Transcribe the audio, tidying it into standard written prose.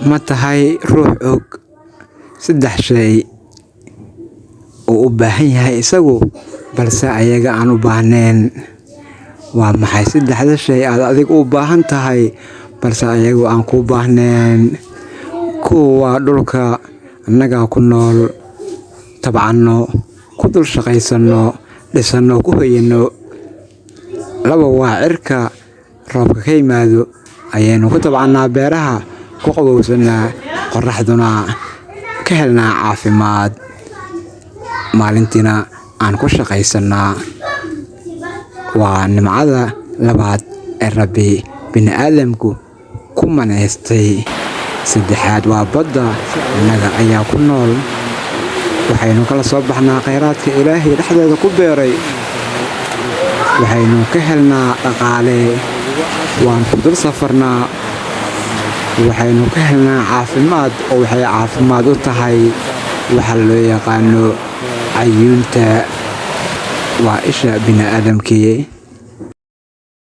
ma tahay ruux og saddex shay oo u baahan yahay isagu balse ayaga aan u baahnayn? Waa maxay saddexda shay aad adigu u baahan tahay balse ayagu aan kuu baahnayn? Kuwa waa dhulka annaga ku nool, tabcanno, ku dul shaqaysanno, dhisano, ku hoyano. Laba waa cirka roobka ka yimaado ayaynu ku tabcannaa beeraha, ku qabowsanaa, qorraxduna ka helnaa caafimaad. Maalintiina aan ku shaqaysanaa. Waa nimcada labaad ee Rabbi bini'aadamku ku manaystay. Saddexaad waa badda, annaga ayaa ku nool. Waxaynu kala soo baxnaa kheyraadka Ilaahay dhexdeeda ku beeray. Waxaynu ka helnaa dhaqaale, waan ku dul safarnaa. Waxaynu ka helnaa caafimaad oo waxay caafimaad u tahay waxa loo yaqaano cayuunta. Waa isha bini'aadamkii.